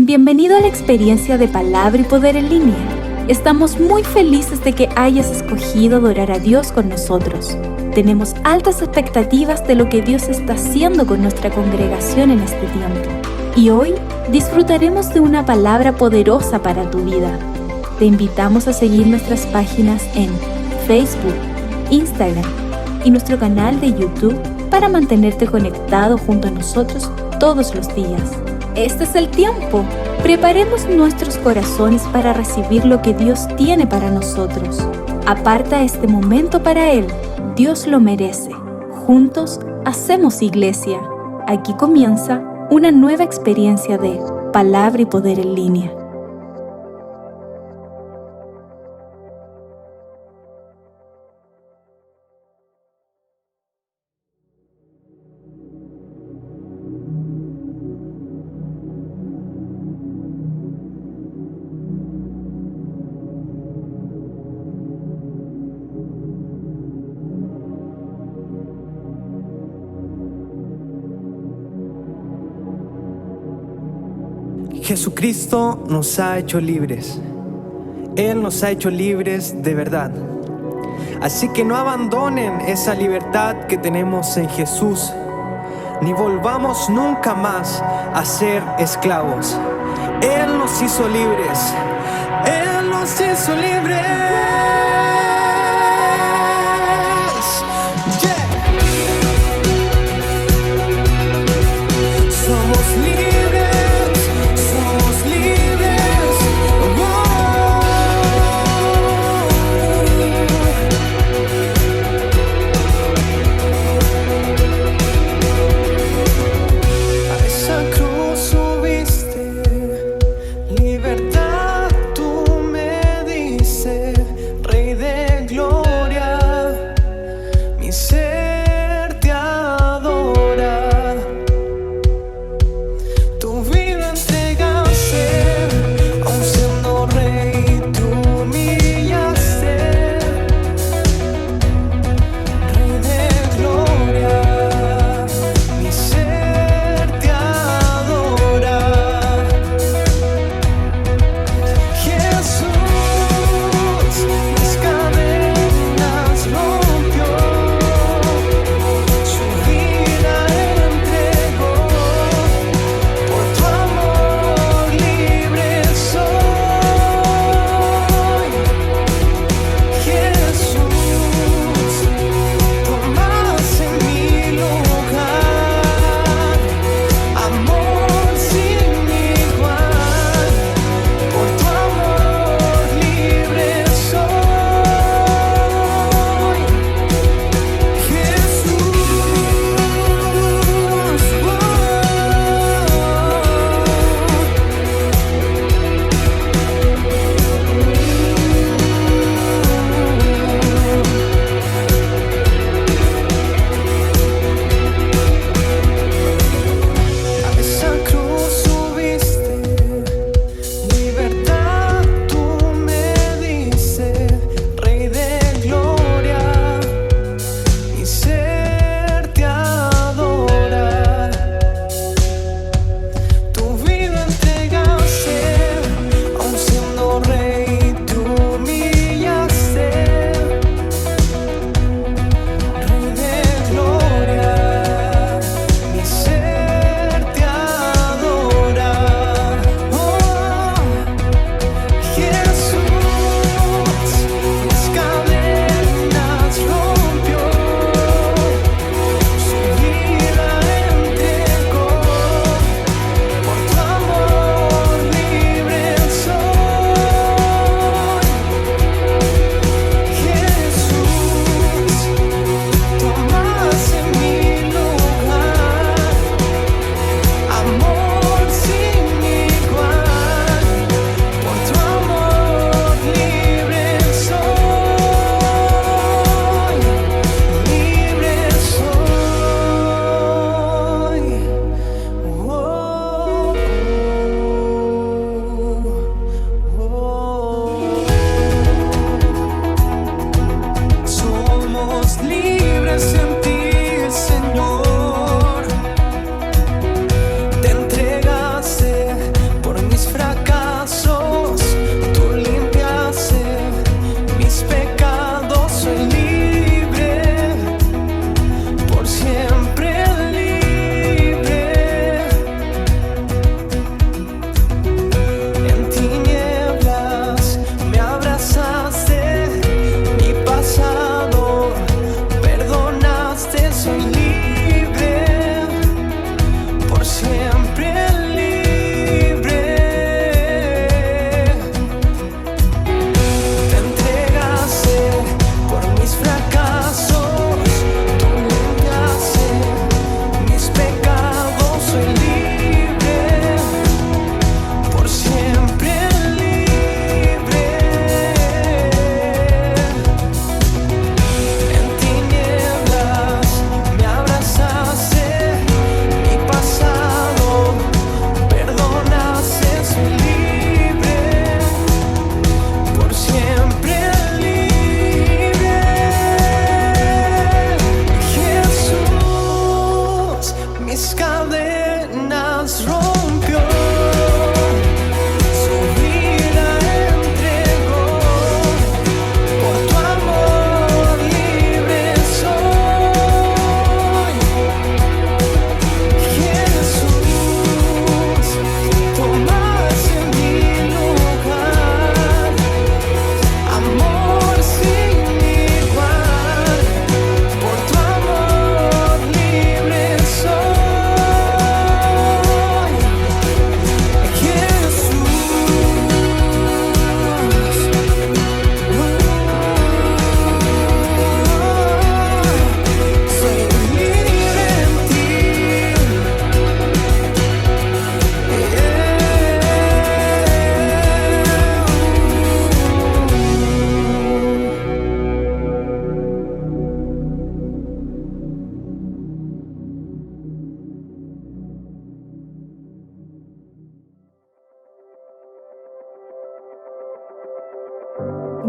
Bienvenido a la experiencia de Palabra y Poder en línea. Estamos muy felices de que hayas escogido adorar a Dios con nosotros. Tenemos altas expectativas de lo que Dios está haciendo con nuestra congregación en este tiempo. Y hoy disfrutaremos de una palabra poderosa para tu vida. Te invitamos a seguir nuestras páginas en Facebook, Instagram y nuestro canal de YouTube para mantenerte conectado junto a nosotros todos los días. Este es el tiempo. Preparemos nuestros corazones para recibir lo que Dios tiene para nosotros. Aparta este momento para Él. Dios lo merece. Juntos hacemos iglesia. Aquí comienza una nueva experiencia de Palabra y Poder en línea. Jesucristo nos ha hecho libres. Él nos ha hecho libres de verdad. Así que no abandonen esa libertad que tenemos en Jesús, ni volvamos nunca más a ser esclavos. Él nos hizo libres. Él nos hizo libres. Yeah. Somos libres, somos libres. A esa cruz subiste, libertad tú me dices, Rey de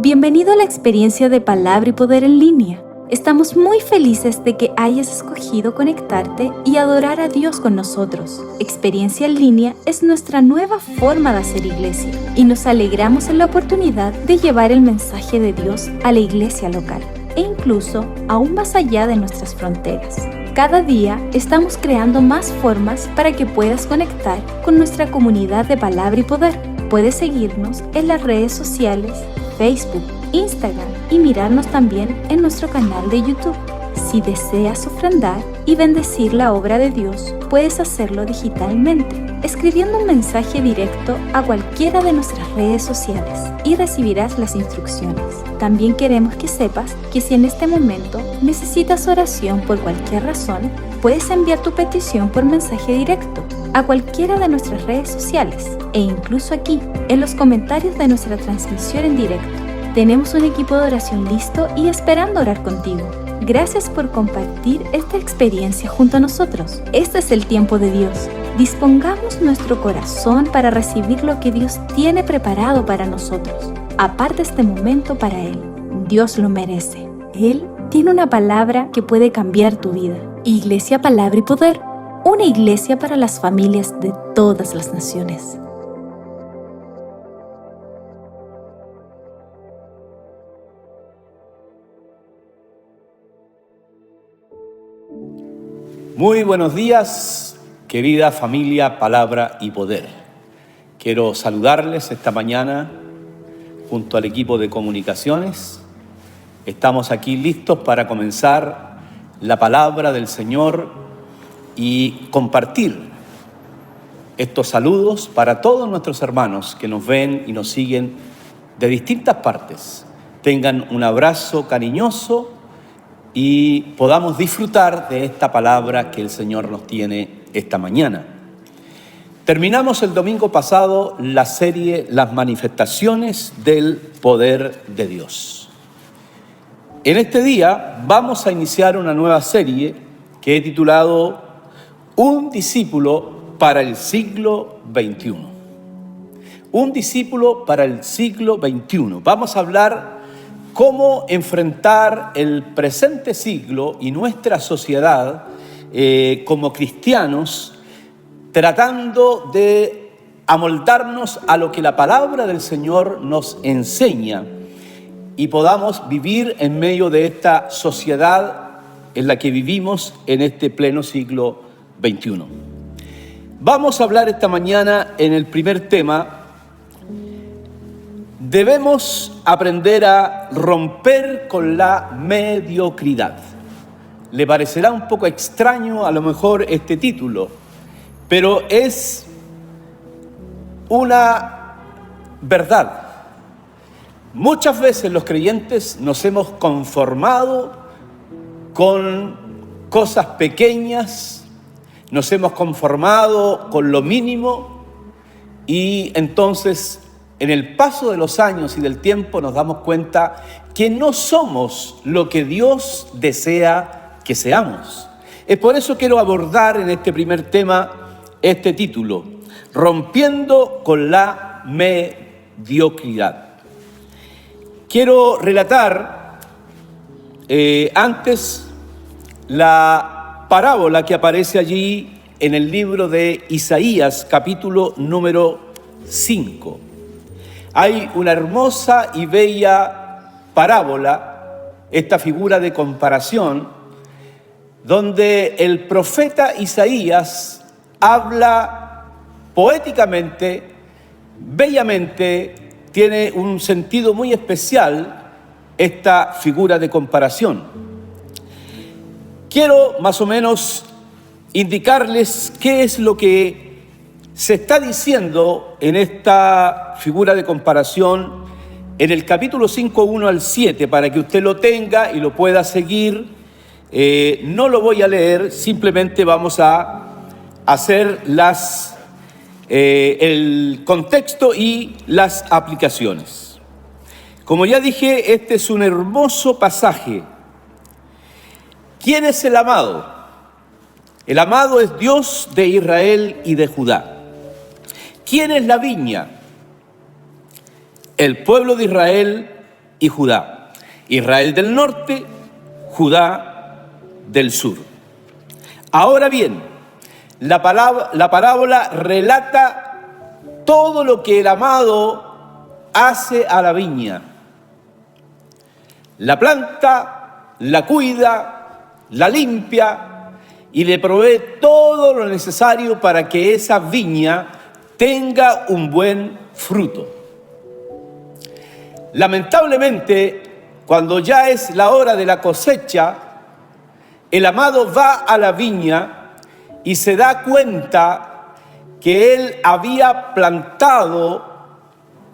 Bienvenido a la experiencia de Palabra y Poder en línea. Estamos muy felices de que hayas escogido conectarte y adorar a Dios con nosotros. Experiencia en línea es nuestra nueva forma de hacer iglesia y nos alegramos en la oportunidad de llevar el mensaje de Dios a la iglesia local e incluso aún más allá de nuestras fronteras. Cada día estamos creando más formas para que puedas conectar con nuestra comunidad de Palabra y Poder. Puedes seguirnos en las redes sociales, Facebook, Instagram y mirarnos también en nuestro canal de YouTube. Si deseas ofrendar y bendecir la obra de Dios, puedes hacerlo digitalmente, escribiendo un mensaje directo a cualquiera de nuestras redes sociales y recibirás las instrucciones. También queremos que sepas que si en este momento necesitas oración por cualquier razón, puedes enviar tu petición por mensaje directo a cualquiera de nuestras redes sociales e incluso aquí, en los comentarios de nuestra transmisión en directo. Tenemos un equipo de oración listo y esperando orar contigo. Gracias por compartir esta experiencia junto a nosotros. Este es el tiempo de Dios. Dispongamos nuestro corazón para recibir lo que Dios tiene preparado para nosotros. Aparta este momento para Él. Dios lo merece. Él tiene una palabra que puede cambiar tu vida. Iglesia Palabra y Poder. Una iglesia para las familias de todas las naciones. Muy buenos días, querida familia Palabra y Poder. Quiero saludarles esta mañana junto al equipo de comunicaciones. Estamos aquí listos para comenzar la palabra del Señor y compartir estos saludos para todos nuestros hermanos que nos ven y nos siguen de distintas partes. Tengan un abrazo cariñoso y podamos disfrutar de esta palabra que el Señor nos tiene esta mañana. Terminamos el domingo pasado la serie Las manifestaciones del poder de Dios. En este día vamos a iniciar una nueva serie que he titulado Un discípulo para el siglo XXI. Un discípulo para el siglo XXI. Vamos a hablar cómo enfrentar el presente siglo y nuestra sociedad como cristianos, tratando de amoldarnos a lo que la palabra del Señor nos enseña y podamos vivir en medio de esta sociedad en la que vivimos en este pleno siglo XXI. Vamos a hablar esta mañana en el primer tema. Debemos aprender a romper con la mediocridad. Le parecerá un poco extraño a lo mejor este título, pero es una verdad. Muchas veces los creyentes nos hemos conformado con cosas pequeñas, nos hemos conformado con lo mínimo y entonces en el paso de los años y del tiempo nos damos cuenta que no somos lo que Dios desea que seamos. Es por eso que quiero abordar en este primer tema este título, Rompiendo con la mediocridad. Quiero relatar antes la parábola que aparece allí en el libro de Isaías, capítulo número 5. Hay una hermosa y bella parábola, esta figura de comparación, donde el profeta Isaías habla poéticamente, bellamente, tiene un sentido muy especial esta figura de comparación. Quiero más o menos indicarles qué es lo que se está diciendo en esta figura de comparación en el capítulo 5, 1 al 7, para que usted lo tenga y lo pueda seguir. No lo voy a leer, simplemente vamos a hacer el contexto y las aplicaciones. Como ya dije, este es un hermoso pasaje. ¿Quién es el amado? El amado es Dios de Israel y de Judá. ¿Quién es la viña? El pueblo de Israel y Judá. Israel del norte, Judá del sur. Ahora bien, la parábola relata todo lo que el amado hace a la viña. La planta, la cuida, la limpia y le provee todo lo necesario para que esa viña tenga un buen fruto. Lamentablemente, cuando ya es la hora de la cosecha, el amado va a la viña y se da cuenta que él había plantado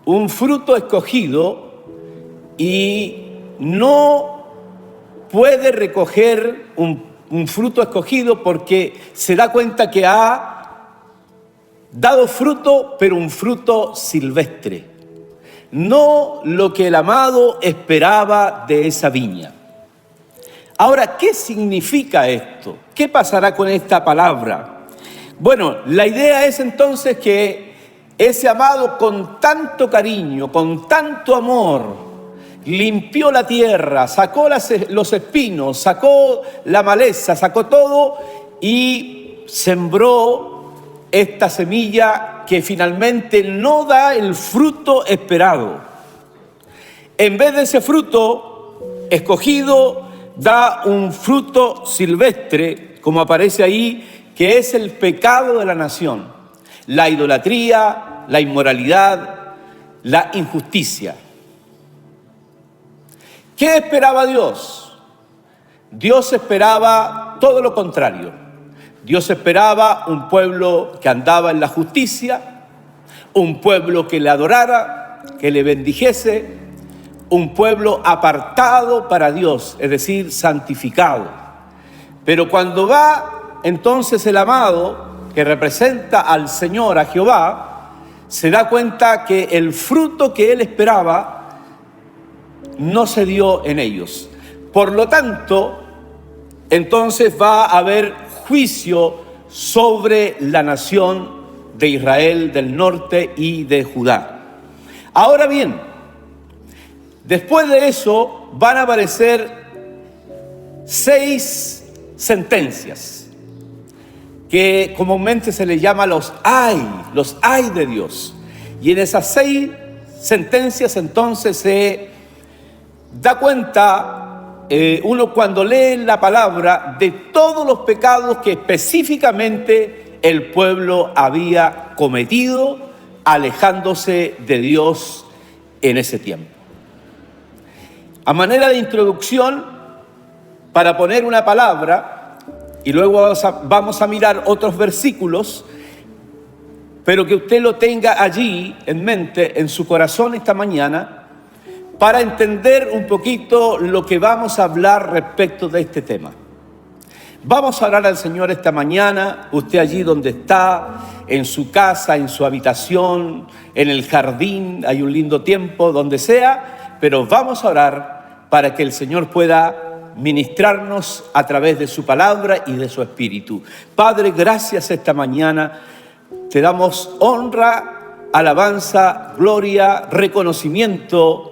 un fruto escogido y no puede recoger un fruto escogido porque se da cuenta que ha dado fruto, pero un fruto silvestre. No lo que el amado esperaba de esa viña. Ahora, ¿qué significa esto? ¿Qué pasará con esta palabra? Bueno, la idea es entonces que ese amado con tanto cariño, con tanto amor, limpió la tierra, sacó los espinos, sacó la maleza, sacó todo y sembró esta semilla que finalmente no da el fruto esperado. En vez de ese fruto escogido, da un fruto silvestre, como aparece ahí, que es el pecado de la nación, la idolatría, la inmoralidad, la injusticia. ¿Qué esperaba Dios? Dios esperaba todo lo contrario. Dios esperaba un pueblo que andaba en la justicia, un pueblo que le adorara, que le bendijese, un pueblo apartado para Dios, es decir, santificado. Pero cuando va entonces el amado, que representa al Señor, a Jehová, se da cuenta que el fruto que él esperaba no se dio en ellos. Por lo tanto, entonces va a haber juicio sobre la nación de Israel del norte y de Judá. Ahora bien, después de eso van a aparecer 6 sentencias que comúnmente se les llama los ay de Dios. Y en esas 6 sentencias entonces se da cuenta uno cuando lee la palabra de todos los pecados que específicamente el pueblo había cometido, alejándose de Dios en ese tiempo. A manera de introducción, para poner una palabra, y luego vamos a mirar otros versículos, pero que usted lo tenga allí en mente, en su corazón esta mañana, para entender un poquito lo que vamos a hablar respecto de este tema. Vamos a orar al Señor esta mañana, usted allí donde está, en su casa, en su habitación, en el jardín, hay un lindo tiempo, donde sea, pero vamos a orar para que el Señor pueda ministrarnos a través de su palabra y de su espíritu. Padre, gracias esta mañana, te damos honra, alabanza, gloria, reconocimiento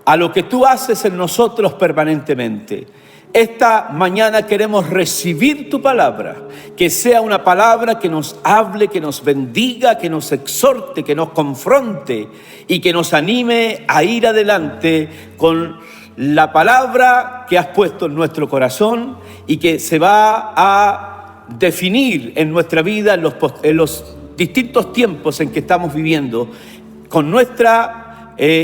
a lo que tú haces en nosotros permanentemente. Esta mañana queremos recibir tu palabra, que sea una palabra que nos hable, que nos bendiga, que nos exhorte, que nos confronte y que nos anime a ir adelante con la palabra que has puesto en nuestro corazón y que se va a definir en nuestra vida en los distintos tiempos en que estamos viviendo, con nuestra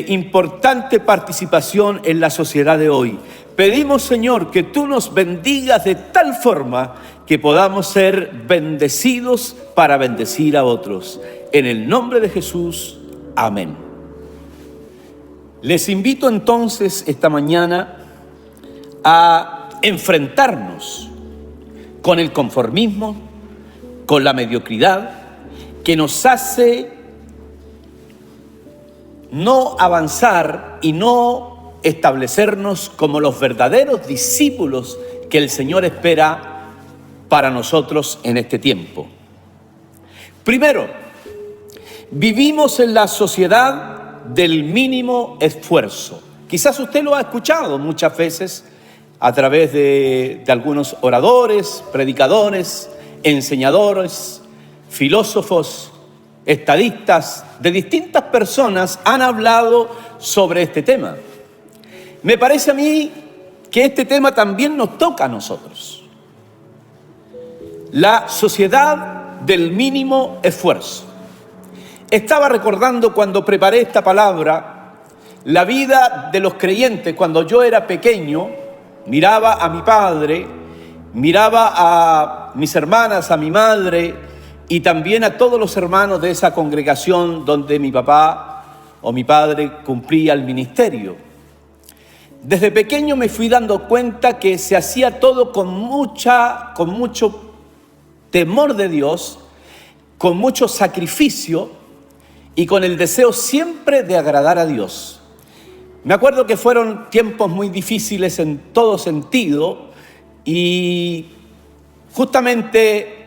importante participación en la sociedad de hoy. Pedimos, Señor, que tú nos bendigas de tal forma que podamos ser bendecidos para bendecir a otros. En el nombre de Jesús, amén. Les invito entonces esta mañana a enfrentarnos con el conformismo, con la mediocridad que nos hace no avanzar y no establecernos como los verdaderos discípulos que el Señor espera para nosotros en este tiempo. Primero, vivimos en la sociedad del mínimo esfuerzo. Quizás usted lo ha escuchado muchas veces a través de algunos oradores, predicadores, enseñadores, filósofos, estadistas, de distintas personas han hablado sobre este tema. Me parece a mí que este tema también nos toca a nosotros. La sociedad del mínimo esfuerzo. Estaba recordando cuando preparé esta palabra, la vida de los creyentes. Cuando yo era pequeño, miraba a mi padre, miraba a mis hermanas, a mi madre y también a todos los hermanos de esa congregación donde mi papá o mi padre cumplía el ministerio. Desde pequeño me fui dando cuenta que se hacía todo con mucho temor de Dios, con mucho sacrificio y con el deseo siempre de agradar a Dios. Me acuerdo que fueron tiempos muy difíciles en todo sentido y justamente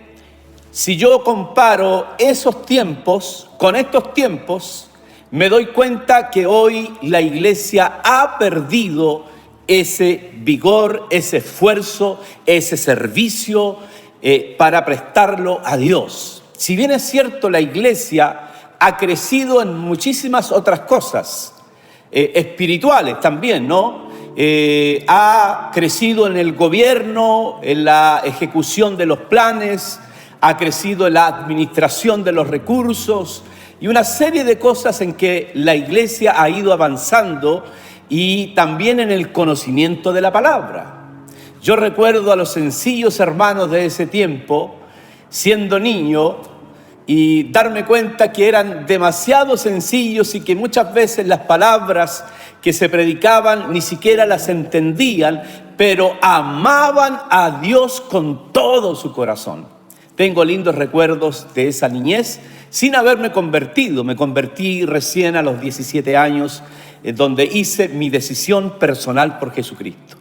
si yo comparo esos tiempos con estos tiempos, me doy cuenta que hoy la iglesia ha perdido ese vigor, ese esfuerzo, ese servicio para prestarlo a Dios. Si bien es cierto, la iglesia ha crecido en muchísimas otras cosas, espirituales también, ¿no? Ha crecido en el gobierno, en la ejecución de los planes, ha crecido en la administración de los recursos y una serie de cosas en que la iglesia ha ido avanzando y también en el conocimiento de la palabra. Yo recuerdo a los sencillos hermanos de ese tiempo, siendo niño, y darme cuenta que eran demasiado sencillos y que muchas veces las palabras que se predicaban ni siquiera las entendían, pero amaban a Dios con todo su corazón. Tengo lindos recuerdos de esa niñez sin haberme convertido. Me convertí recién a los 17 años, donde hice mi decisión personal por Jesucristo.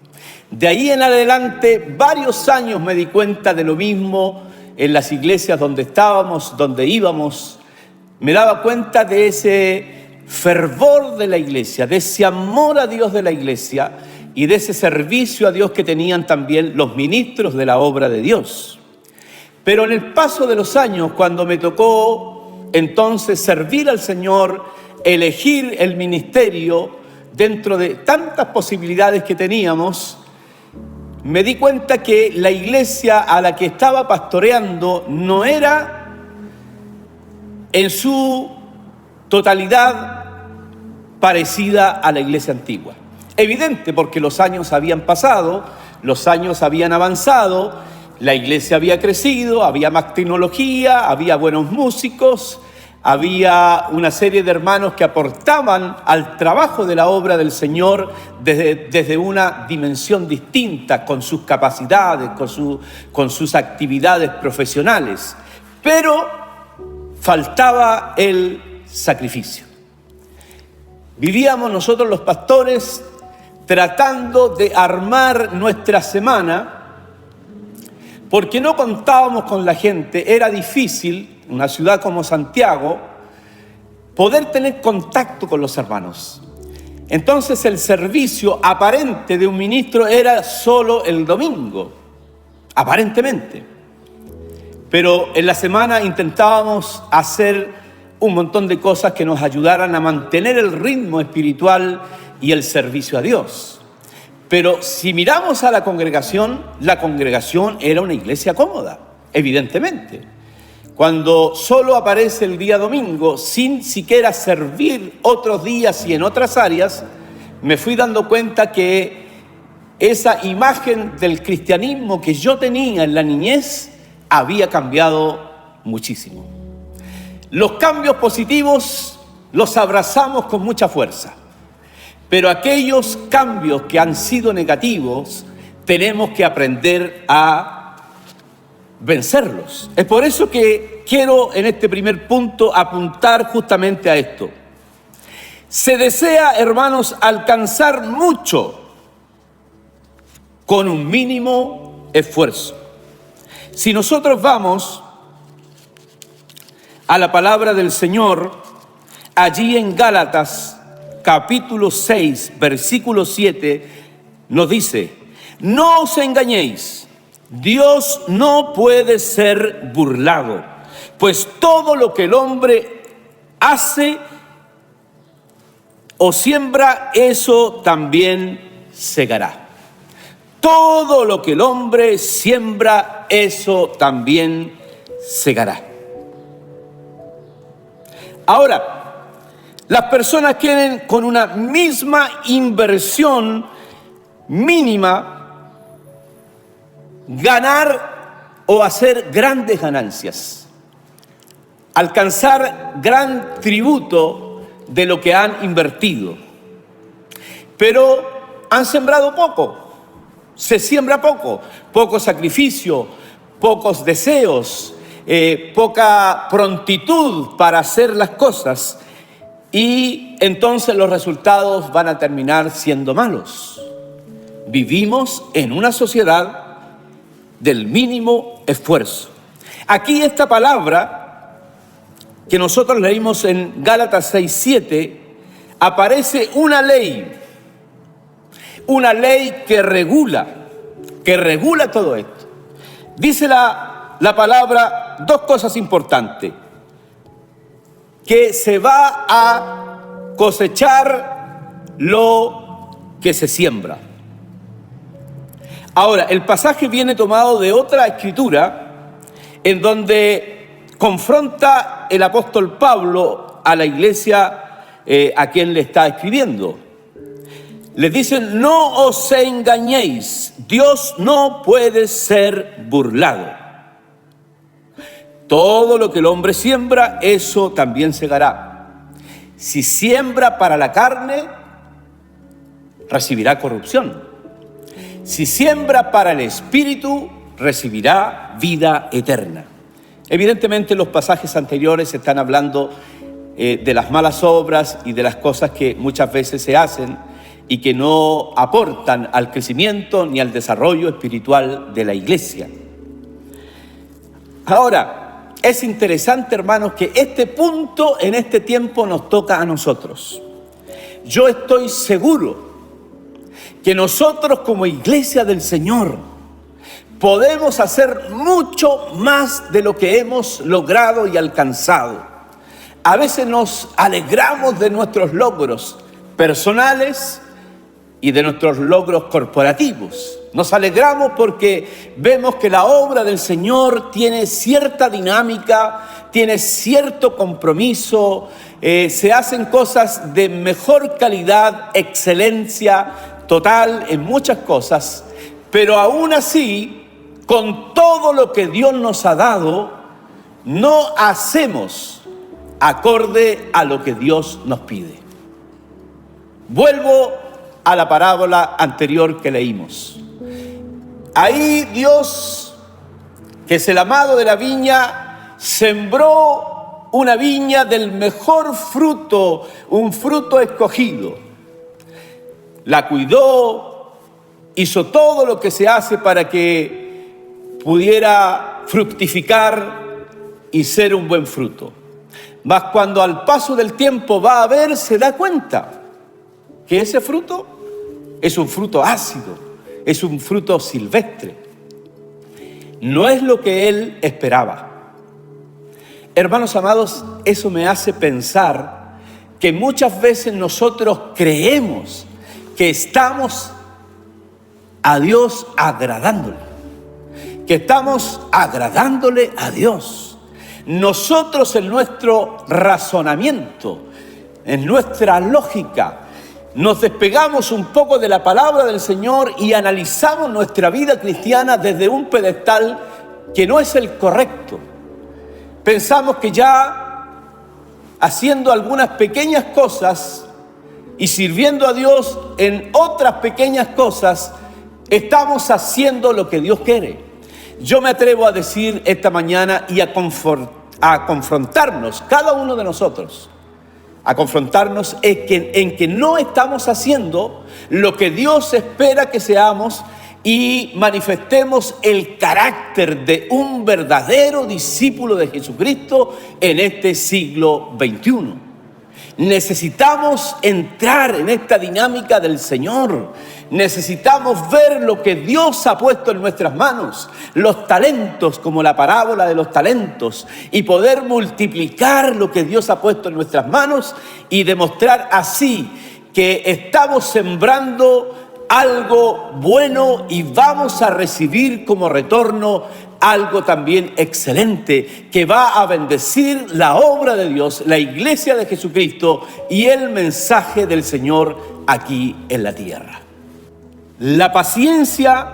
De ahí en adelante, varios años me di cuenta de lo mismo en las iglesias donde estábamos, donde íbamos. Me daba cuenta de ese fervor de la iglesia, de ese amor a Dios de la iglesia y de ese servicio a Dios que tenían también los ministros de la obra de Dios. Pero en el paso de los años, cuando me tocó entonces servir al Señor, elegir el ministerio dentro de tantas posibilidades que teníamos, me di cuenta que la iglesia a la que estaba pastoreando no era en su totalidad parecida a la iglesia antigua. Evidente, porque los años habían pasado, los años habían avanzado, la iglesia había crecido, había más tecnología, había buenos músicos, había una serie de hermanos que aportaban al trabajo de la obra del Señor desde una dimensión distinta, con sus capacidades, con sus actividades profesionales. Pero faltaba el sacrificio. Vivíamos nosotros los pastores tratando de armar nuestra semana, porque no contábamos con la gente. Era difícil, una ciudad como Santiago, poder tener contacto con los hermanos. Entonces el servicio aparente de un ministro era solo el domingo, aparentemente. Pero en la semana intentábamos hacer un montón de cosas que nos ayudaran a mantener el ritmo espiritual y el servicio a Dios. Pero si miramos a la congregación era una iglesia cómoda, evidentemente. Cuando solo aparece el día domingo, sin siquiera servir otros días y en otras áreas, me fui dando cuenta que esa imagen del cristianismo que yo tenía en la niñez había cambiado muchísimo. Los cambios positivos los abrazamos con mucha fuerza, pero aquellos cambios que han sido negativos tenemos que aprender a vencerlos. Es por eso que quiero en este primer punto apuntar justamente a esto. Se desea, hermanos, alcanzar mucho con un mínimo esfuerzo. Si nosotros vamos a la palabra del Señor, allí en Gálatas, capítulo 6, versículo 7, nos dice: no os engañéis, Dios no puede ser burlado, pues todo lo que el hombre hace o siembra, eso también segará. Todo lo que el hombre siembra, eso también segará. Ahora, las personas quieren con una misma inversión mínima ganar o hacer grandes ganancias, alcanzar gran tributo de lo que han invertido, pero han sembrado poco. Se siembra poco sacrificio, pocos deseos, poca prontitud para hacer las cosas, y entonces los resultados van a terminar siendo malos. Vivimos en una sociedad del mínimo esfuerzo. Aquí esta palabra que nosotros leímos en Gálatas 6:7, aparece una ley que regula todo esto. Dice la palabra dos cosas importantes: que se va a cosechar lo que se siembra. Ahora, el pasaje viene tomado de otra escritura en donde confronta el apóstol Pablo a la iglesia a quien le está escribiendo. Les dicen: no os engañéis, Dios no puede ser burlado. Todo lo que el hombre siembra, eso también segará. Si siembra para la carne, recibirá corrupción. Si siembra para el espíritu, recibirá vida eterna. Evidentemente los pasajes anteriores están hablando de las malas obras y de las cosas que muchas veces se hacen y que no aportan al crecimiento ni al desarrollo espiritual de la iglesia. Ahora, es interesante, hermanos, que este punto en este tiempo nos toca a nosotros. Yo estoy seguro que nosotros como iglesia del Señor podemos hacer mucho más de lo que hemos logrado y alcanzado. A veces nos alegramos de nuestros logros personales y de nuestros logros corporativos. Nos alegramos porque vemos que la obra del Señor tiene cierta dinámica, tiene cierto compromiso, se hacen cosas de mejor calidad, excelencia total en muchas cosas, pero aún así, con todo lo que Dios nos ha dado, no hacemos acorde a lo que Dios nos pide. Vuelvo a la parábola anterior que leímos. Ahí Dios, que es el amado de la viña, sembró una viña del mejor fruto, un fruto escogido. La cuidó, hizo todo lo que se hace para que pudiera fructificar y ser un buen fruto. Mas cuando al paso del tiempo va a ver, se da cuenta que ese fruto es un fruto ácido, es un fruto silvestre. No es lo que él esperaba. Hermanos amados, eso me hace pensar que muchas veces nosotros creemos que estamos a Dios agradándole, que estamos agradándole a Dios. Nosotros en nuestro razonamiento, en nuestra lógica, nos despegamos un poco de la palabra del Señor y analizamos nuestra vida cristiana desde un pedestal que no es el correcto. Pensamos que ya haciendo algunas pequeñas cosas y sirviendo a Dios en otras pequeñas cosas, estamos haciendo lo que Dios quiere. Yo me atrevo a decir esta mañana y a confrontarnos, cada uno de nosotros, a confrontarnos en que no estamos haciendo lo que Dios espera que seamos y manifestemos el carácter de un verdadero discípulo de Jesucristo en este siglo XXI. Necesitamos entrar en esta dinámica del Señor. Necesitamos ver lo que Dios ha puesto en nuestras manos, los talentos, como la parábola de los talentos, y poder multiplicar lo que Dios ha puesto en nuestras manos y demostrar así que estamos sembrando algo bueno y vamos a recibir como retorno algo también excelente que va a bendecir la obra de Dios, la iglesia de Jesucristo y el mensaje del Señor aquí en la tierra. La paciencia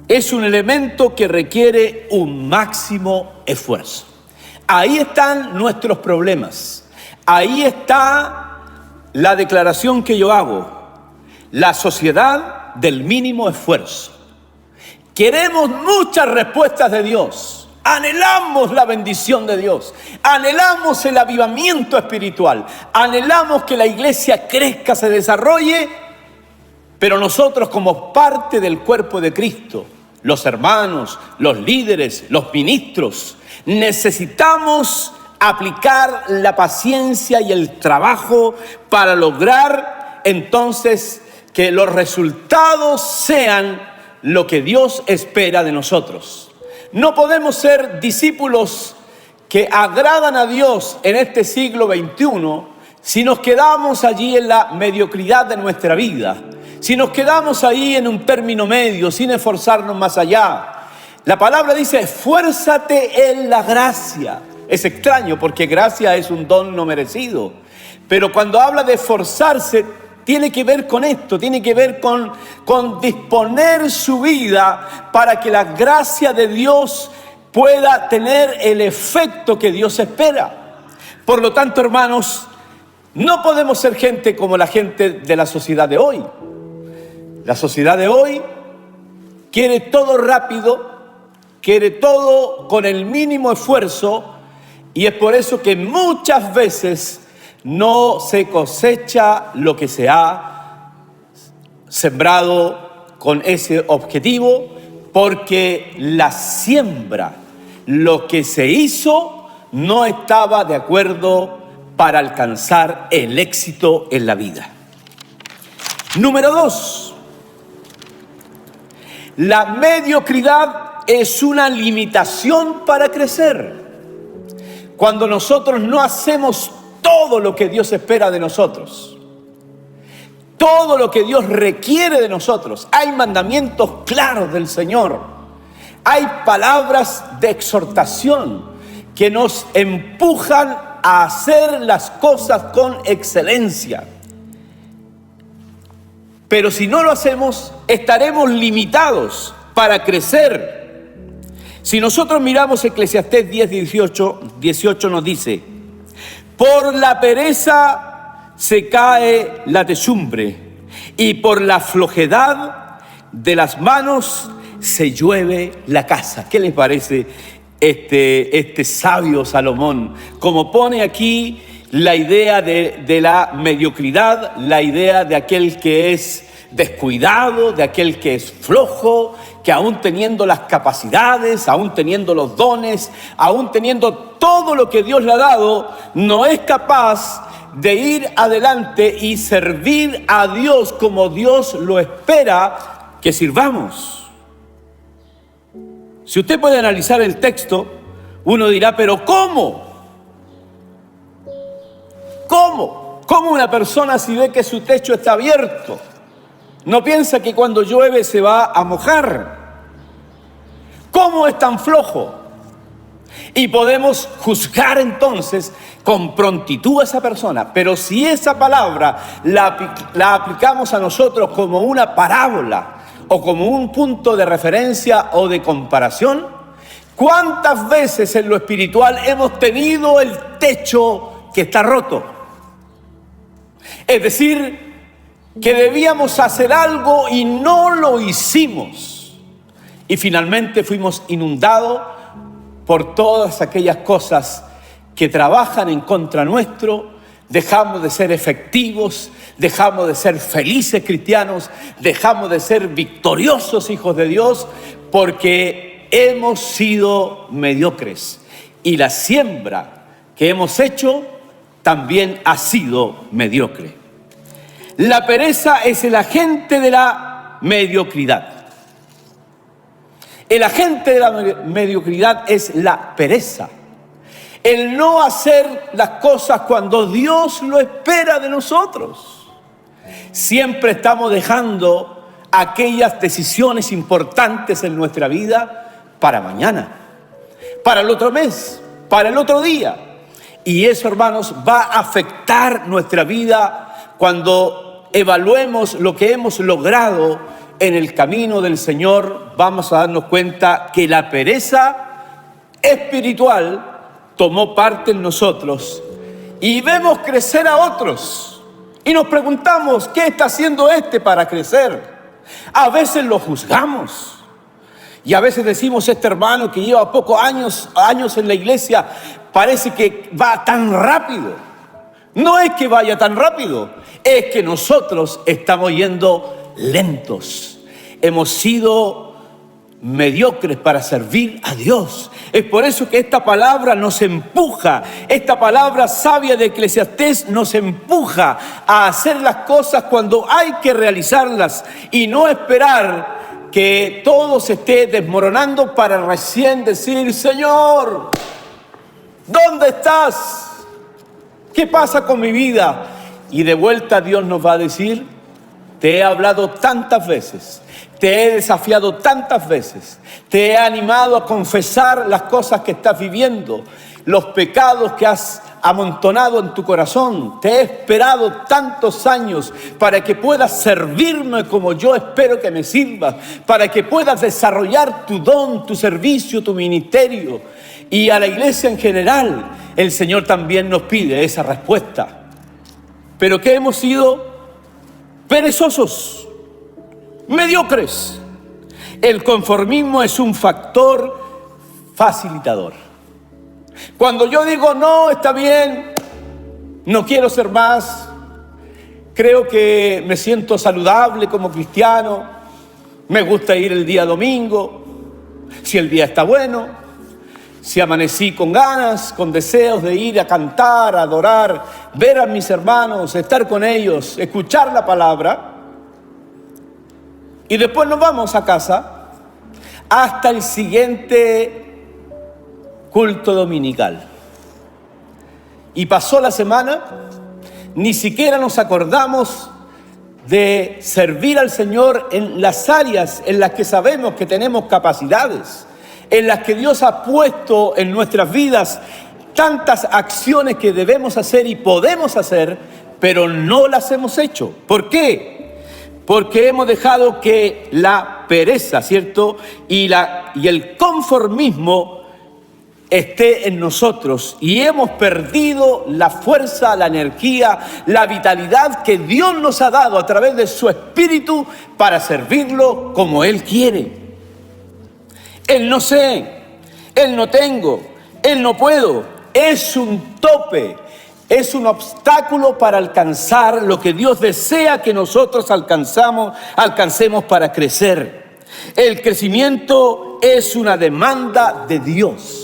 es un elemento que requiere un máximo esfuerzo. Ahí están nuestros problemas. Ahí está la declaración que yo hago. La sociedad del mínimo esfuerzo. Queremos muchas respuestas de Dios. Anhelamos la bendición de Dios. Anhelamos el avivamiento espiritual. Anhelamos que la iglesia crezca, se desarrolle. Pero nosotros, como parte del cuerpo de Cristo, los hermanos, los líderes, los ministros, necesitamos aplicar la paciencia y el trabajo para lograr entonces que los resultados sean lo que Dios espera de nosotros. No podemos ser discípulos que agradan a Dios en este siglo XXI si nos quedamos allí en la mediocridad de nuestra vida, si nos quedamos ahí en un término medio, sin esforzarnos más allá. La palabra dice, esfuérzate en la gracia. Es extraño porque gracia es un don no merecido. Pero cuando habla de esforzarse, tiene que ver con esto, tiene que ver con disponer su vida para que la gracia de Dios pueda tener el efecto que Dios espera. Por lo tanto, hermanos, no podemos ser gente como la gente de la sociedad de hoy. La sociedad de hoy quiere todo rápido, quiere todo con el mínimo esfuerzo, y es por eso que muchas veces no se cosecha lo que se ha sembrado con ese objetivo, porque la siembra, lo que se hizo, no estaba de acuerdo para alcanzar el éxito en la vida. Número 2. La mediocridad es una limitación para crecer. Cuando nosotros no hacemos todo lo que Dios espera de nosotros, todo lo que Dios requiere de nosotros, hay mandamientos claros del Señor, hay palabras de exhortación que nos empujan a hacer las cosas con excelencia. Pero si no lo hacemos, estaremos limitados para crecer. Si nosotros miramos Eclesiastés 10:18 nos dice, por la pereza se cae la techumbre y por la flojedad de las manos se llueve la casa. ¿Qué les parece este sabio Salomón? Como pone aquí la idea de la mediocridad, la idea de aquel que es descuidado, de aquel que es flojo, que aún teniendo las capacidades, aún teniendo los dones, aún teniendo todo lo que Dios le ha dado, no es capaz de ir adelante y servir a Dios como Dios lo espera que sirvamos. Si usted puede analizar el texto, uno dirá, pero ¿cómo? ¿Cómo? ¿Cómo una persona, si ve que su techo está abierto, no piensa que cuando llueve se va a mojar? ¿Cómo es tan flojo? Y podemos juzgar entonces con prontitud a esa persona. Pero si esa palabra la aplicamos a nosotros como una parábola o como un punto de referencia o de comparación, ¿cuántas veces en lo espiritual hemos tenido el techo que está roto? Es decir, que debíamos hacer algo y no lo hicimos. Y finalmente fuimos inundados por todas aquellas cosas que trabajan en contra nuestro. Dejamos de ser efectivos, dejamos de ser felices cristianos, dejamos de ser victoriosos hijos de Dios, porque hemos sido mediocres. Y la siembra que hemos hecho también ha sido mediocre. La pereza es el agente de la mediocridad. El agente de la mediocridad es la pereza. El no hacer las cosas cuando Dios lo espera de nosotros. Siempre estamos dejando aquellas decisiones importantes en nuestra vida para mañana, para el otro mes, para el otro día. Y eso, hermanos, va a afectar nuestra vida cuando evaluemos lo que hemos logrado en el camino del Señor. Vamos a darnos cuenta que la pereza espiritual tomó parte en nosotros y vemos crecer a otros y nos preguntamos, ¿qué está haciendo este para crecer? A veces lo juzgamos y a veces decimos, este hermano que lleva pocos años en la iglesia parece que va tan rápido. No es que vaya tan rápido, es que nosotros estamos yendo lentos. Hemos sido mediocres para servir a Dios. Es por eso que esta palabra nos empuja, esta palabra sabia de Eclesiastés nos empuja a hacer las cosas cuando hay que realizarlas y no esperar que todo se esté desmoronando para recién decir, Señor, ¿dónde estás? ¿Qué pasa con mi vida? Y de vuelta Dios nos va a decir, te he hablado tantas veces, te he desafiado tantas veces, te he animado a confesar las cosas que estás viviendo, los pecados que has amontonado en tu corazón. Te he esperado tantos años para que puedas servirme como yo espero que me sirvas, para que puedas desarrollar tu don, tu servicio, tu ministerio. Y a la iglesia en general, el Señor también nos pide esa respuesta. Pero que hemos sido perezosos, mediocres. El conformismo es un factor facilitador. Cuando yo digo, no, está bien, no quiero ser más, creo que me siento saludable como cristiano, me gusta ir el día domingo, si el día está bueno, si amanecí con ganas, con deseos de ir a cantar, a adorar, ver a mis hermanos, estar con ellos, escuchar la palabra, y después nos vamos a casa hasta el siguiente culto dominical. Y pasó la semana, ni siquiera nos acordamos de servir al Señor en las áreas en las que sabemos que tenemos capacidades, en las que Dios ha puesto en nuestras vidas tantas acciones que debemos hacer y podemos hacer, pero no las hemos hecho. ¿Por qué? Porque hemos dejado que la pereza, ¿cierto? Y el conformismo esté en nosotros y hemos perdido la fuerza, la energía, la vitalidad que Dios nos ha dado a través de su Espíritu para servirlo como Él quiere. El no sé, el no tengo, el no puedo, es un tope, es un obstáculo para alcanzar lo que Dios desea que nosotros alcancemos para crecer. El crecimiento es una demanda de Dios.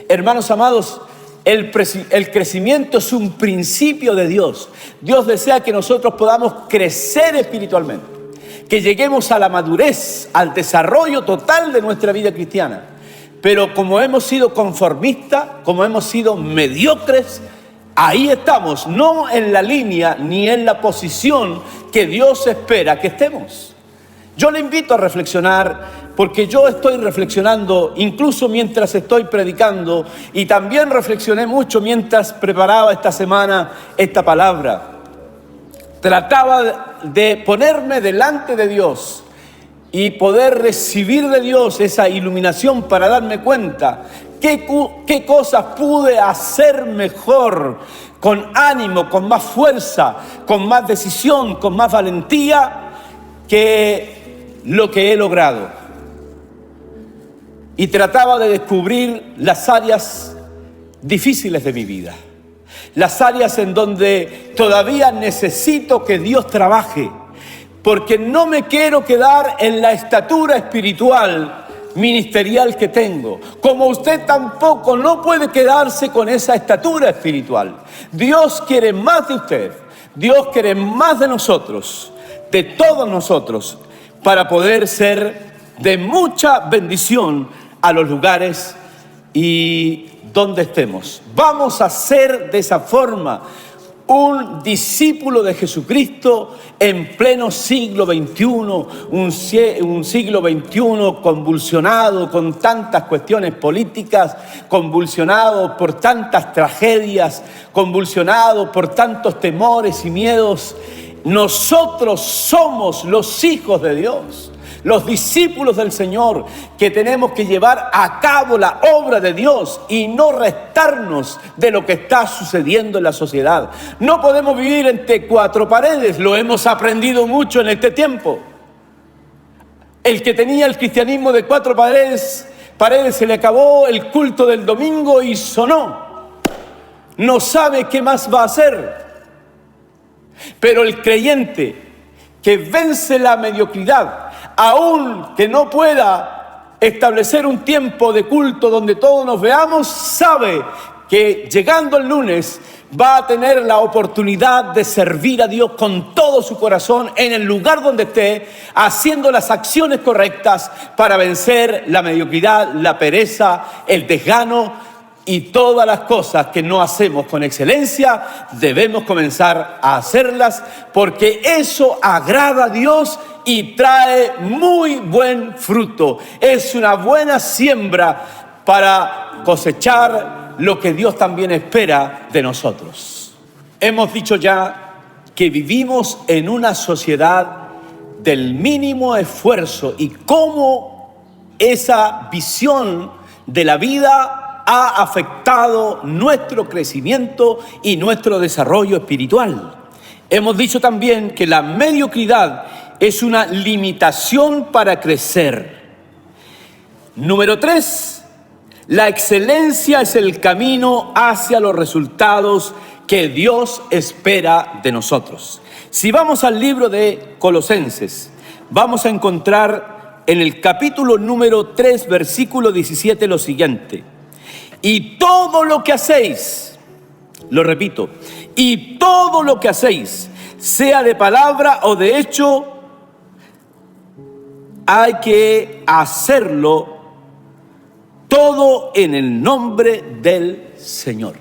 Hermanos amados, el crecimiento es un principio de Dios. Dios desea que nosotros podamos crecer espiritualmente, que lleguemos a la madurez, al desarrollo total de nuestra vida cristiana. Pero como hemos sido conformistas, como hemos sido mediocres, ahí estamos, no en la línea ni en la posición que Dios espera que estemos. Yo le invito a reflexionar, porque yo estoy reflexionando incluso mientras estoy predicando y también reflexioné mucho mientras preparaba esta semana esta palabra. Trataba de ponerme delante de Dios y poder recibir de Dios esa iluminación para darme cuenta qué cosas pude hacer mejor, con ánimo, con más fuerza, con más decisión, con más valentía que lo que he logrado. Y trataba de descubrir las áreas difíciles de mi vida, las áreas en donde todavía necesito que Dios trabaje, porque no me quiero quedar en la estatura espiritual ministerial que tengo, como usted tampoco no puede quedarse con esa estatura espiritual. Dios quiere más de usted, Dios quiere más de nosotros, de todos nosotros, para poder ser de mucha bendición a los lugares y donde estemos. Vamos a ser de esa forma un discípulo de Jesucristo en pleno siglo XXI, un siglo XXI convulsionado con tantas cuestiones políticas, convulsionado por tantas tragedias, convulsionado por tantos temores y miedos. Nosotros somos los hijos de Dios, los discípulos del Señor, que tenemos que llevar a cabo la obra de Dios y no restarnos de lo que está sucediendo en la sociedad. No podemos vivir entre cuatro paredes, lo hemos aprendido mucho en este tiempo. El que tenía el cristianismo de cuatro paredes se le acabó el culto del domingo y sonó. No sabe qué más va a hacer. Pero el creyente que vence la mediocridad, aun que no pueda establecer un tiempo de culto donde todos nos veamos, sabe que llegando el lunes va a tener la oportunidad de servir a Dios con todo su corazón en el lugar donde esté, haciendo las acciones correctas para vencer la mediocridad, la pereza, el desgano y todas las cosas que no hacemos con excelencia. Debemos comenzar a hacerlas, porque eso agrada a Dios y trae muy buen fruto. Es una buena siembra para cosechar lo que Dios también espera de nosotros. Hemos dicho ya que vivimos en una sociedad del mínimo esfuerzo y cómo esa visión de la vida ha afectado nuestro crecimiento y nuestro desarrollo espiritual. Hemos dicho también que la mediocridad es una limitación para crecer. Número 3, la excelencia es el camino hacia los resultados que Dios espera de nosotros. Si vamos al libro de Colosenses, vamos a encontrar en el capítulo número 3, versículo 17, lo siguiente: y todo lo que hacéis, lo repito, y todo lo que hacéis, sea de palabra o de hecho, hay que hacerlo todo en el nombre del Señor.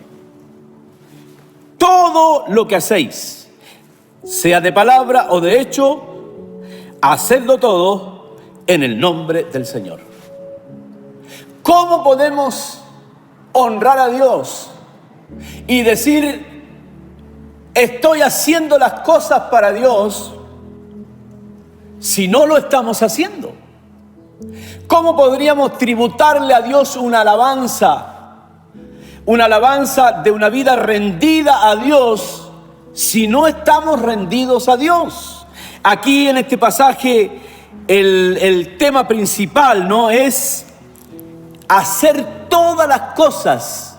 Todo lo que hacéis, sea de palabra o de hecho, hacedlo todo en el nombre del Señor. ¿Cómo podemos honrar a Dios y decir estoy haciendo las cosas para Dios si no lo estamos haciendo? ¿Cómo podríamos tributarle a Dios una alabanza de una vida rendida a Dios si no estamos rendidos a Dios? Aquí en este pasaje el tema principal, ¿no?, es hacer todas las cosas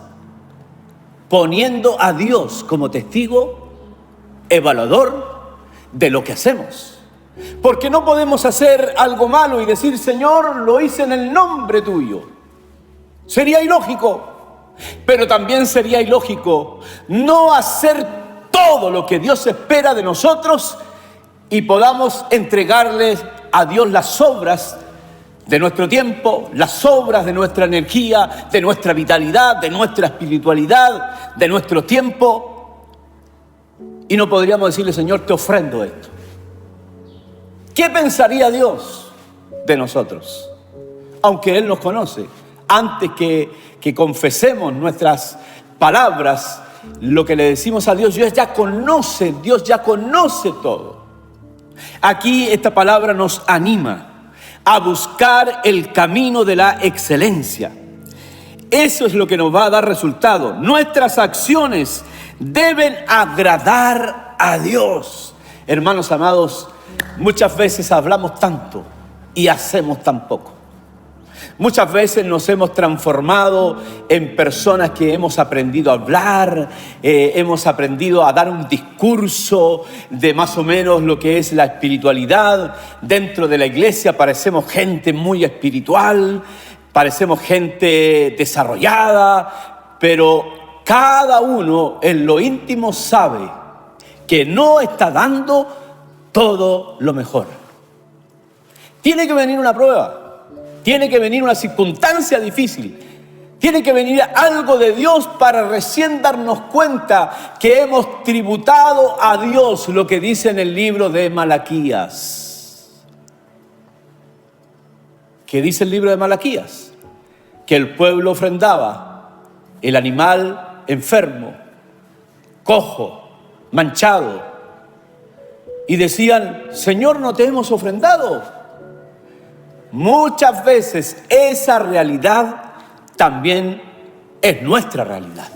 poniendo a Dios como testigo evaluador de lo que hacemos. Porque no podemos hacer algo malo y decir Señor, lo hice en el nombre tuyo. Sería ilógico. Pero también sería ilógico no hacer todo lo que Dios espera de nosotros y podamos entregarle a Dios las obras de nuestro tiempo, las obras de nuestra energía, de nuestra vitalidad, de nuestra espiritualidad, de nuestro tiempo. Y no podríamos decirle, Señor, te ofrendo esto. ¿Qué pensaría Dios de nosotros? Aunque Él nos conoce. Antes que confesemos nuestras palabras, lo que le decimos a Dios, Dios ya conoce todo. Aquí esta palabra nos anima a buscar el camino de la excelencia. Eso es lo que nos va a dar resultado. Nuestras acciones deben agradar a Dios. Hermanos amados, muchas veces hablamos tanto y hacemos tan poco. Muchas veces nos hemos transformado en personas que hemos aprendido a hablar, hemos aprendido a dar un discurso de más o menos lo que es la espiritualidad. Dentro de la iglesia parecemos gente muy espiritual, parecemos gente desarrollada, pero cada uno en lo íntimo sabe que no está dando todo lo mejor. Tiene que venir una prueba. Tiene que venir una circunstancia difícil. Tiene que venir algo de Dios para recién darnos cuenta que hemos tributado a Dios, lo que dice en el libro de Malaquías. ¿Qué dice el libro de Malaquías? Que el pueblo ofrendaba el animal enfermo, cojo, manchado. Y decían: Señor, no te hemos ofrendado. Muchas veces esa realidad también es nuestra realidad.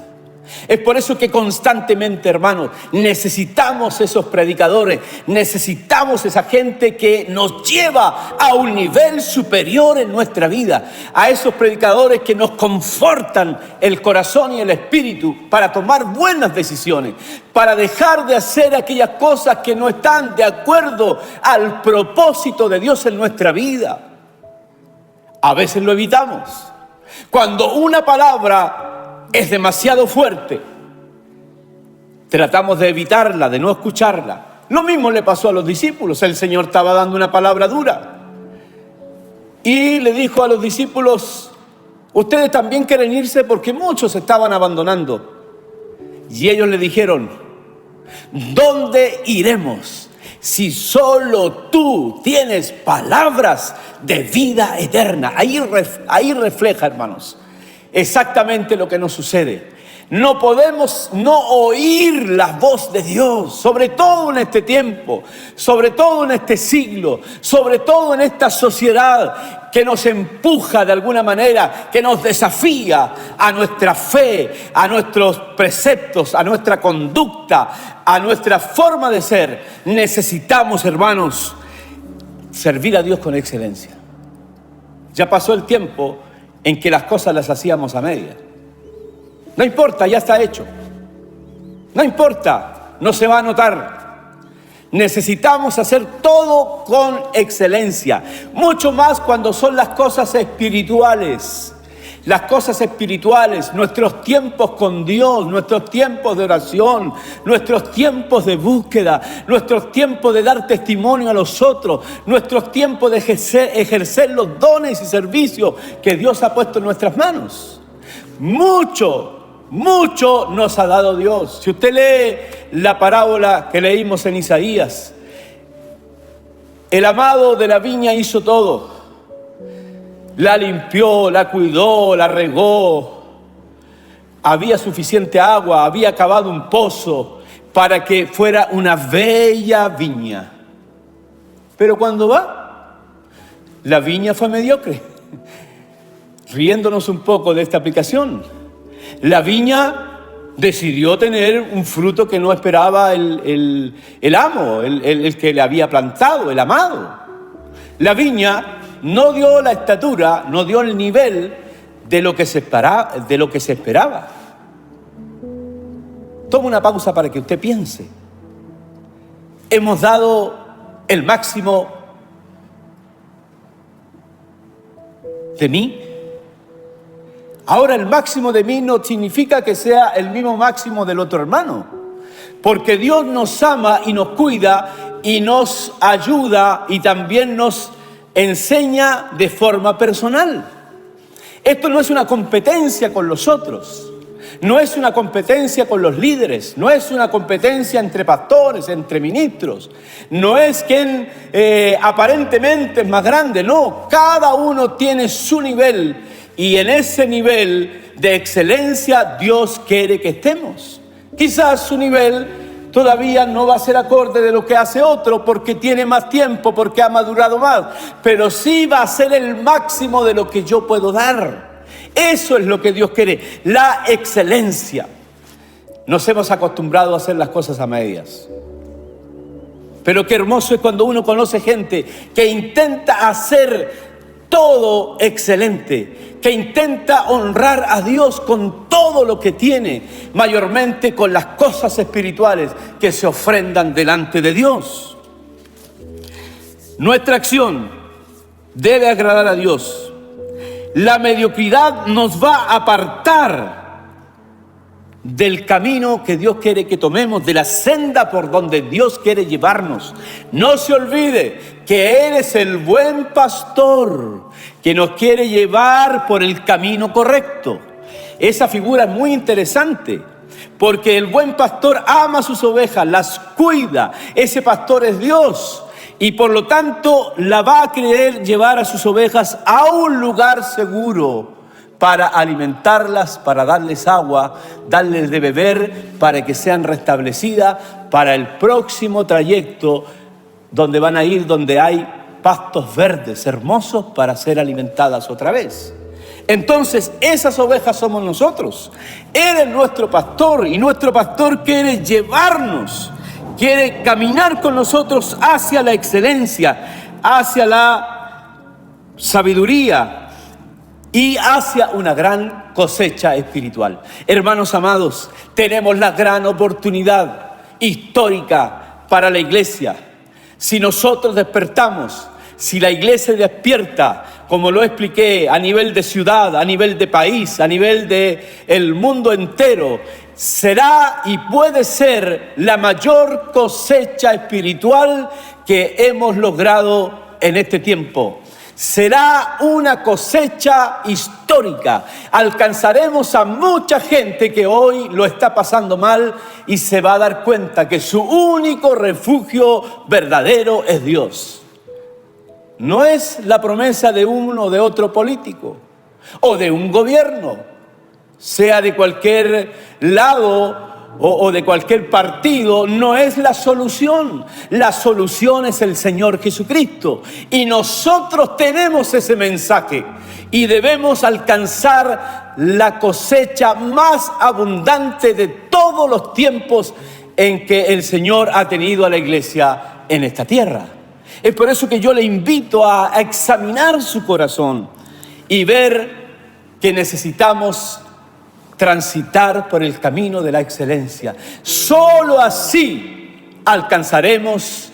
Es por eso que constantemente, hermanos, necesitamos esos predicadores, necesitamos esa gente que nos lleva a un nivel superior en nuestra vida, a esos predicadores que nos confortan el corazón y el espíritu para tomar buenas decisiones, para dejar de hacer aquellas cosas que no están de acuerdo al propósito de Dios en nuestra vida. A veces lo evitamos. Cuando una palabra es demasiado fuerte, tratamos de evitarla, de no escucharla. Lo mismo le pasó a los discípulos. El Señor estaba dando una palabra dura y le dijo a los discípulos: ustedes también quieren irse, porque muchos estaban abandonando. Y ellos le dijeron: ¿dónde iremos si solo tú tienes palabras de vida eterna? Ahí refleja, hermanos, exactamente lo que nos sucede. No podemos no oír la voz de Dios, sobre todo en este tiempo, sobre todo en este siglo, sobre todo en esta sociedad que nos empuja de alguna manera, que nos desafía a nuestra fe, a nuestros preceptos, a nuestra conducta, a nuestra forma de ser. Necesitamos, hermanos, servir a Dios con excelencia. Ya pasó el tiempo en que las cosas las hacíamos a medias. No importa, ya está hecho. No importa, no se va a notar. Necesitamos hacer todo con excelencia. Mucho más cuando son las cosas espirituales. Las cosas espirituales, nuestros tiempos con Dios, nuestros tiempos de oración, nuestros tiempos de búsqueda, nuestros tiempos de dar testimonio a los otros, nuestros tiempos de ejercer los dones y servicios que Dios ha puesto en nuestras manos. Mucho nos ha dado Dios. Si usted lee la parábola que leímos en Isaías, el amado de la viña hizo todo. La limpió, la cuidó, la regó. Había suficiente agua, había cavado un pozo para que fuera una bella viña. Pero cuando va, la viña fue mediocre. Riéndonos un poco de esta aplicación, la viña decidió tener un fruto que no esperaba el amo, el que le había plantado, el amado. La viña no dio la estatura, no dio el nivel de lo que se esperaba. Toma una pausa para que usted piense. Hemos dado el máximo de mí. Ahora, el máximo de mí no significa que sea el mismo máximo del otro hermano, porque Dios nos ama y nos cuida y nos ayuda y también nos enseña de forma personal. Esto no es una competencia con los otros, no es una competencia con los líderes, no es una competencia entre pastores, entre ministros, no es quien aparentemente es más grande, no, cada uno tiene su nivel y en ese nivel de excelencia Dios quiere que estemos. Quizás su nivel todavía no va a ser acorde de lo que hace otro porque tiene más tiempo, porque ha madurado más, pero sí va a ser el máximo de lo que yo puedo dar. Eso es lo que Dios quiere, la excelencia. Nos hemos acostumbrado a hacer las cosas a medias. Pero qué hermoso es cuando uno conoce gente que intenta hacer todo excelente, que intenta honrar a Dios con todo lo que tiene, mayormente con las cosas espirituales que se ofrendan delante de Dios. Nuestra acción debe agradar a Dios. La mediocridad nos va a apartar del camino que Dios quiere que tomemos, de la senda por donde Dios quiere llevarnos. No se olvide que Él es el buen pastor que nos quiere llevar por el camino correcto. Esa figura es muy interesante, porque el buen pastor ama a sus ovejas, las cuida. Ese pastor es Dios. Y por lo tanto la va a querer llevar a sus ovejas a un lugar seguro para alimentarlas, para darles agua, darles de beber, para que sean restablecidas para el próximo trayecto donde van a ir, donde hay pastos verdes hermosos para ser alimentadas otra vez. Entonces esas ovejas somos nosotros. Él es nuestro pastor y nuestro pastor quiere llevarnos, quiere caminar con nosotros hacia la excelencia, hacia la sabiduría y hacia una gran cosecha espiritual. Hermanos amados, tenemos la gran oportunidad histórica para la iglesia. Si nosotros despertamos, si la iglesia despierta, como lo expliqué, a nivel de ciudad, a nivel de país, a nivel del mundo entero, será y puede ser la mayor cosecha espiritual que hemos logrado en este tiempo. Será una cosecha histórica. Alcanzaremos a mucha gente que hoy lo está pasando mal y se va a dar cuenta que su único refugio verdadero es Dios. No es la promesa de uno o de otro político o de un gobierno, sea de cualquier lado o de cualquier partido. No es la solución. La solución es el Señor Jesucristo. Y nosotros tenemos ese mensaje y debemos alcanzar la cosecha más abundante de todos los tiempos en que el Señor ha tenido a la iglesia en esta tierra. Es por eso que yo le invito a examinar su corazón y ver que necesitamos transitar por el camino de la excelencia. Solo así alcanzaremos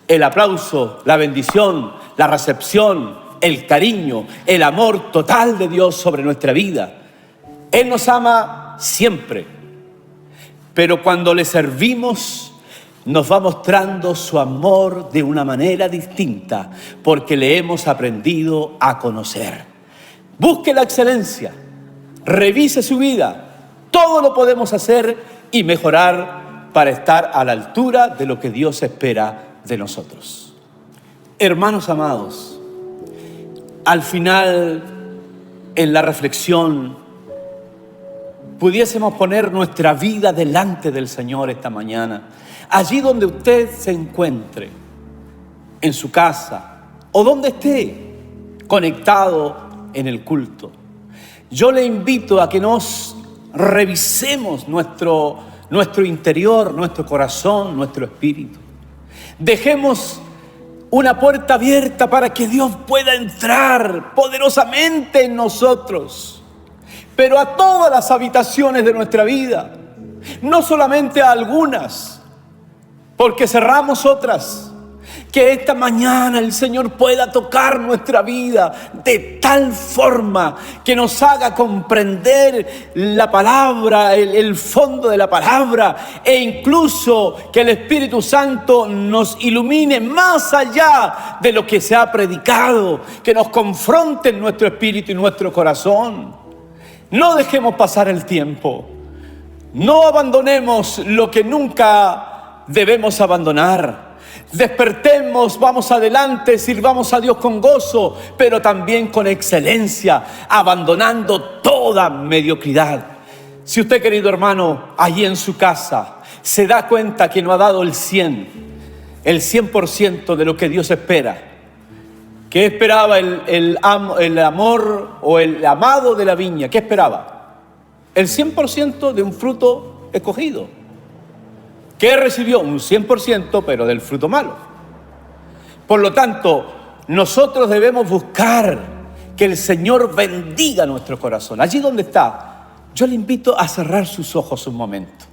el aplauso, la bendición, la recepción, el cariño, el amor total de Dios sobre nuestra vida. Él nos ama siempre, pero cuando le servimos nos va mostrando su amor de una manera distinta, porque le hemos aprendido a conocer. Busque la excelencia, revise su vida. Todo lo podemos hacer y mejorar para estar a la altura de lo que Dios espera de nosotros. Hermanos amados, al final, en la reflexión, pudiésemos poner nuestra vida delante del Señor esta mañana. Allí donde usted se encuentre, en su casa o donde esté conectado en el culto, yo le invito a que nos revisemos nuestro interior, nuestro corazón, nuestro espíritu. Dejemos una puerta abierta para que Dios pueda entrar poderosamente en nosotros, pero a todas las habitaciones de nuestra vida, no solamente a algunas, porque cerramos otras. Que esta mañana el Señor pueda tocar nuestra vida de tal forma que nos haga comprender la palabra, el fondo de la palabra, e incluso que el Espíritu Santo nos ilumine más allá de lo que se ha predicado, que nos confronte en nuestro espíritu y nuestro corazón. No dejemos pasar el tiempo. No abandonemos lo que nunca debemos abandonar. Despertemos, vamos adelante, sirvamos a Dios con gozo, pero también con excelencia, abandonando toda mediocridad. Si usted, querido hermano, allí en su casa, se da cuenta que no ha dado el 100% de lo que Dios espera, ¿qué esperaba el amor o el amado de la viña? ¿Qué esperaba? El 100% de un fruto escogido. ¿Qué recibió? Un 100%, pero del fruto malo. Por lo tanto, nosotros debemos buscar Que el Señor bendiga nuestro corazón. Allí donde está, yo le invito a cerrar sus ojos un momento.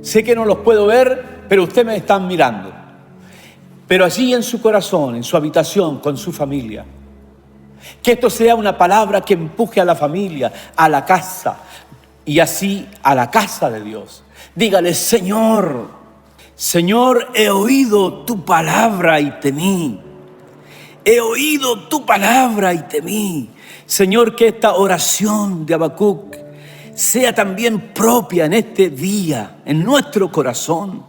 Sé que no los puedo ver, pero ustedes me están mirando. Pero allí en su corazón, en su habitación, con su familia, que esto sea una palabra que empuje a la familia, a la casa, y así a la casa de Dios. Dígale: Señor, he oído tu palabra y temí. He oído tu palabra y temí. Señor, que esta oración de Habacuc sea también propia en este día, en nuestro corazón.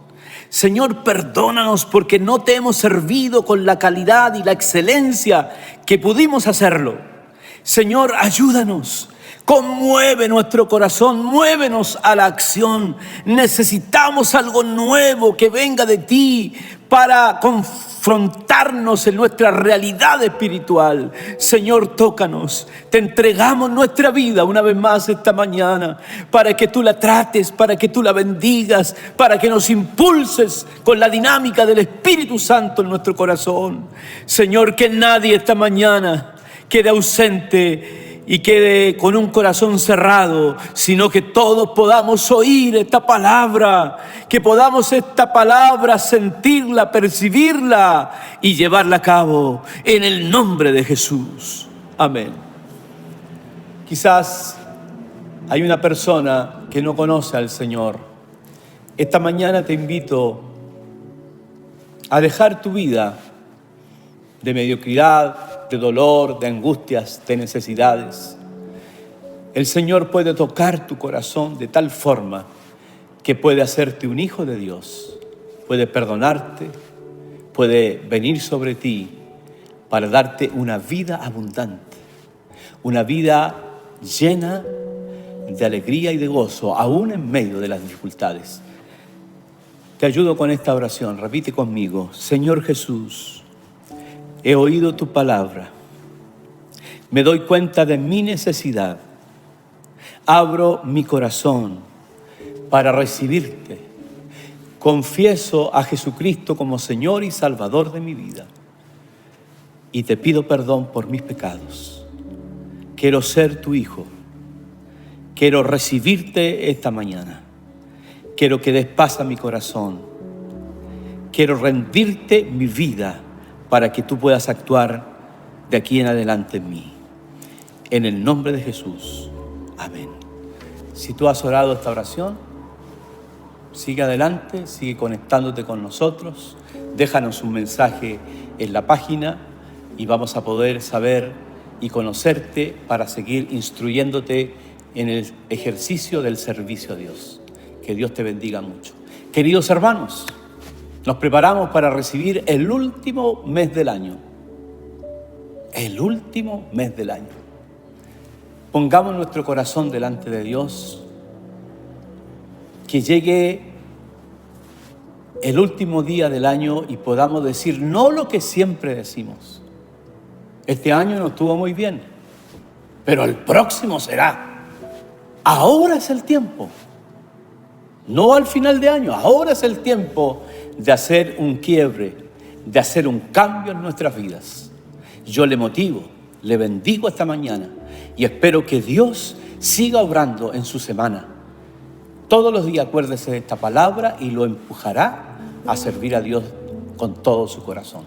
Señor, perdónanos porque no te hemos servido con la calidad y la excelencia que pudimos hacerlo. Señor, ayúdanos. Conmueve nuestro corazón, muévenos a la acción. Necesitamos algo nuevo que venga de ti para confrontarnos en nuestra realidad espiritual. Señor, tócanos. Te entregamos nuestra vida una vez más esta mañana para que tú la trates, para que tú la bendigas, para que nos impulses con la dinámica del Espíritu Santo en nuestro corazón. Señor, que nadie esta mañana quede ausente y quede con un corazón cerrado, sino que todos podamos oír esta palabra, que podamos esta palabra sentirla, percibirla y llevarla a cabo en el nombre de Jesús. Amén. Quizás hay una persona que no conoce al Señor. Esta mañana te invito a dejar tu vida de mediocridad, de dolor, de angustias, de necesidades. El Señor puede tocar tu corazón de tal forma que puede hacerte un hijo de Dios, puede perdonarte, puede venir sobre ti para darte una vida abundante, una vida llena de alegría y de gozo, aún en medio de las dificultades. Te ayudo con esta oración, repite conmigo: Señor Jesús, he oído tu palabra, me doy cuenta de mi necesidad, abro mi corazón para recibirte, confieso a Jesucristo como Señor y Salvador de mi vida y te pido perdón por mis pecados. Quiero ser tu hijo, quiero recibirte esta mañana, quiero que des paz a mi corazón, quiero rendirte mi vida para que tú puedas actuar de aquí en adelante en mí. En el nombre de Jesús. Amén. Si tú has orado esta oración, sigue adelante, sigue conectándote con nosotros. Déjanos un mensaje en la página y vamos a poder saber y conocerte para seguir instruyéndote en el ejercicio del servicio a Dios. Que Dios te bendiga mucho. Queridos hermanos, nos preparamos para recibir el último mes del año. El último mes del año. Pongamos nuestro corazón delante de Dios. Que llegue el último día del año y podamos decir no lo que siempre decimos. Este año no estuvo muy bien, pero el próximo será. Ahora es el tiempo. No al final de año, ahora es el tiempo de hacer un quiebre, de hacer un cambio en nuestras vidas. Yo le motivo, le bendigo esta mañana y espero que Dios siga obrando en su semana. Todos los días acuérdese de esta palabra y lo empujará a servir a Dios con todo su corazón.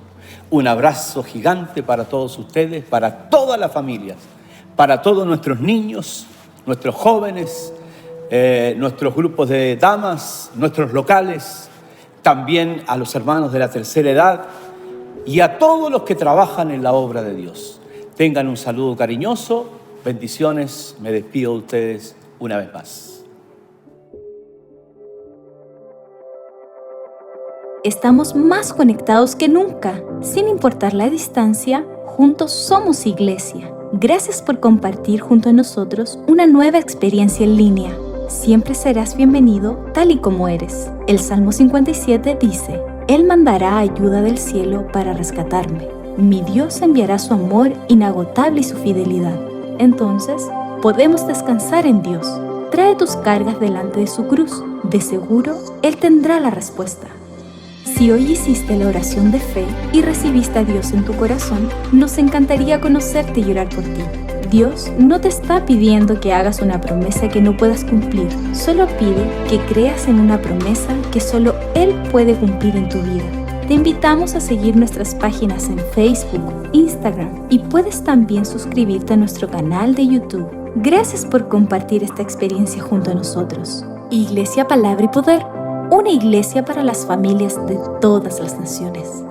Un abrazo gigante para todos ustedes, para todas las familias, para todos nuestros niños, nuestros jóvenes, nuestros grupos de damas, nuestros locales, también a los hermanos de la tercera edad y a todos los que trabajan en la obra de Dios. Tengan un saludo cariñoso, bendiciones, me despido de ustedes una vez más. Estamos más conectados que nunca, sin importar la distancia, juntos somos iglesia. Gracias por compartir junto a nosotros una nueva experiencia en línea. Siempre serás bienvenido tal y como eres. El Salmo 57 dice: Él mandará ayuda del cielo para rescatarme. Mi Dios enviará su amor inagotable y su fidelidad. Entonces, podemos descansar en Dios. Trae tus cargas delante de su cruz. De seguro, Él tendrá la respuesta. Si hoy hiciste la oración de fe y recibiste a Dios en tu corazón, nos encantaría conocerte y orar por ti. Dios no te está pidiendo que hagas una promesa que no puedas cumplir, solo pide que creas en una promesa que solo Él puede cumplir en tu vida. Te invitamos a seguir nuestras páginas en Facebook, Instagram y puedes también suscribirte a nuestro canal de YouTube. Gracias por compartir esta experiencia junto a nosotros. Iglesia Palabra y Poder, una iglesia para las familias de todas las naciones.